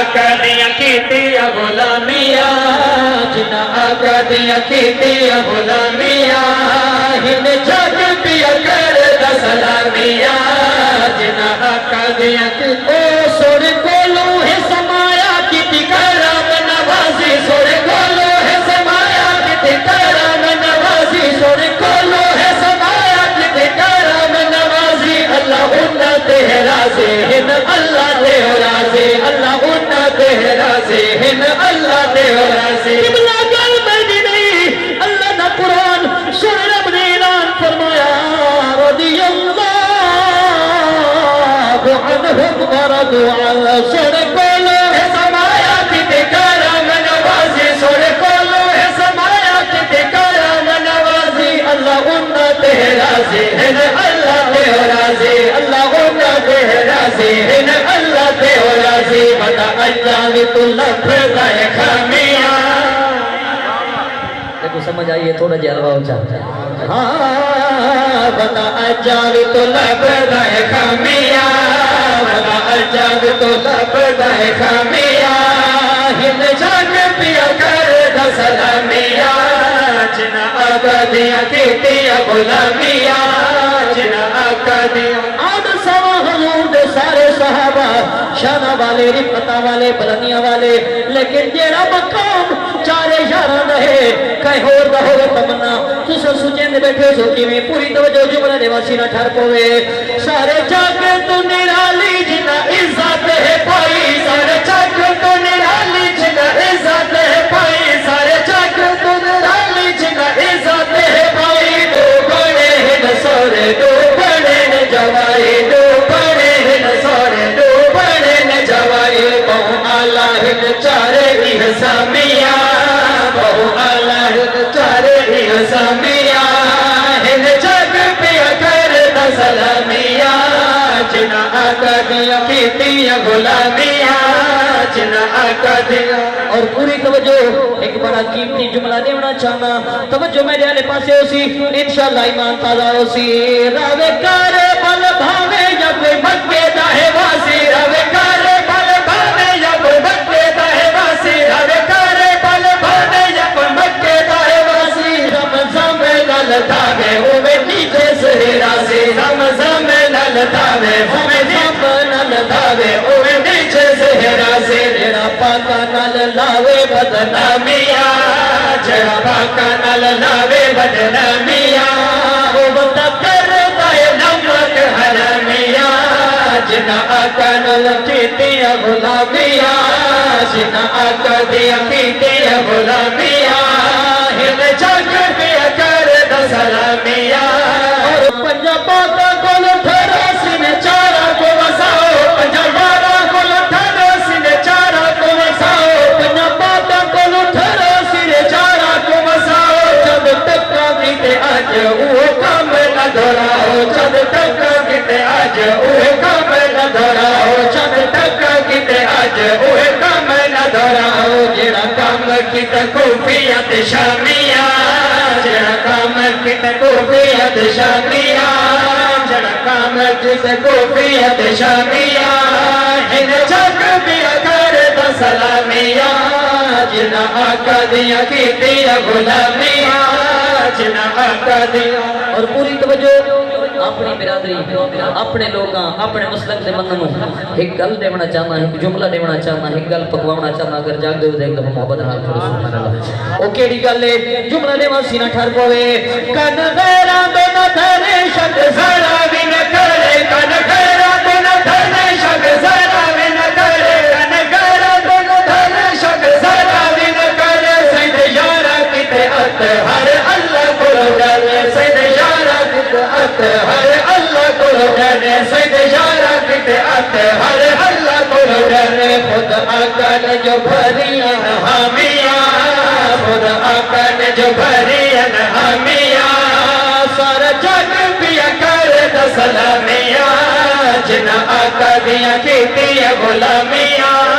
آقا دیاں کیتیاں غلامیاں جنہاں آقا دیاں کیتیاں غلامیاں ہن جگ پیا کردا سلامیاں جنہاں آقا دیاں او سوڑ کولو ہے سمایا کیتی کرم نوازی سوڑ کولو ہے سمایا کیتی کرم نوازی سوڑ کولو ہے سمایا کیتی کرم نوازی اللہ انہ تے راضی ہن اللہ تے راضی اللہ انہ تے راضی ہن اللہ تے راضی قبلہ گل میں نہیں اللہ نہ قرآن سن رب نے اعلان فرمایا رضی اللہ عنہم ورضوا عنہ سن کولو ہے سمایا کیتے کرم نوازی سن کولو ہے سمایا کیتے کرم نوازی اللہ انہ تے راضی ہن اللہ تے راضی اللہ انہ تے راضی ہن اللہ تے راضی بتا اجاوی تو لفظ ہے خامیاں دیکھو سمجھ آئیے تھوڑا جی حلوہ ہو چاہتا ہے ہاں بتا اجاوی تو لفظ ہے خامیاں بتا اجاوی تو لفظ ہے خامیاں ہن جگ پیا کردا سلامیاں جنہاں آقا دیاں کیتیاں غلامیاں جنہاں آقا دیاں آد سوا حضور دے سارے صحابہ شانہ والے رفتہ والے بلندیاں والے لیکن جیڑا مقام چارے یارہ رہے کہیں ہور دا ہوئے تمنا تسا سجین دے بیٹھے سو کی میں پوری توجہ جملہ دے واسی نہ ٹھار پوے سارے جاگے تو نرالی جنہ عزت ہے پائی سارے جاگے تو نرالی جنہ عزت ہے پائی سارے جاگے تو نرالی جنہ عزت ہے پائی دو بڑے ہیں نسورے دو بڑے ہیں جوائی دو بڑے ہیں نسورے دو بڑے ہیں جوائی بہو اللہ ہے چارے ہی حسامیاں بہو اللہ ہے چارے ہی حسامیاں ہن جگ پیا کردا سلامیاں جنہاں آقا دیاں کیتیاں غلامیاں جنہاں آقا دیاں اور پوری توجہ ایک بڑا قیمتی جملہ دیونا چاہنا توجہ میرے آلے پاسے ہو سی انشاءاللہ ایمان تازہ ہو سی راوے کارے بل بھاوے یا کوئی مکے دا ہے واسی راوے کارے بل بھاوے یا کوئی مکے دا ہے واسی راوے کارے بل بھاوے یا کوئی مکے دا ہے واسی رمضان میں للتا ہے ہوئے نیچے سے راسی رمضان میں للتا ہے ہوئے نیچے سے راسی جڑا پاکا نال لاوے بدنامیاں جڑا پاکا نال لاوے بدنامیاں وہ بتا کردا ہے نمک حرامیاں جنہاں آقا نال کیتیاں غلامیاں جنہاں آقا دیاں کیتیاں غلامیاں ہن جگ پیا کردا سلامیاں اور پنجا پاکا کول ٹھہرا سن چارا کو وساؤ پنجا یارا کول ٹھہرا سن چارا کو وساؤ پنجا پاکا کول ٹھہرا سن چارا کو وساؤ جب تک کیتے اج وہ کام نہ دہراؤ جب تک کیتے اج وہ کام نہ دہراؤ جب تک کیتے اج وہ کام نہ دہراؤ جڑا کام کیتے کوفیت شامیاں جڑا کام کیتے کوفیت شامیاں جڑا کام کیتے کوفیت شامیاں ہن جگ پیا کردا سلامیاں جنہاں آقا دیاں کیتیاں غلامیاں جنہاں آقا دیاں اور پوری توجہ اپنی برادری اپنے لوگاں اپنے مسلک دے مننوں ایک گل دیونا چاہنا ایک جملہ دیونا چاہنا ایک گل پکواونا چاہنا اگر جاگ دے دے دفعہ محبت نال پڑھو سبحان اللہ او کیڑی گل ہے جملہ دیواں سینہ ٹھر پوے کن غیراں دے نہ دھرے شک ذرا وی نہ کرے کن غیراں دے نہ دھرے شک ذرا وی نہ کرے کن غیراں دے نہ دھرے شک ذرا وی نہ کرے سید یارا کیتے ات ہر اللہ کو ڈرے سید یارا کیتے ات ہر اللہ کو ڈرے سید یارا کیتے ات ہر اللہ کو ڈرے خود آقا نے جو بھری حامیاں خود آقا نے جو بھری حامیاں سارا جگ پیا کردا سلامیاں جنہاں آقا دیاں کیتیاں غلامیاں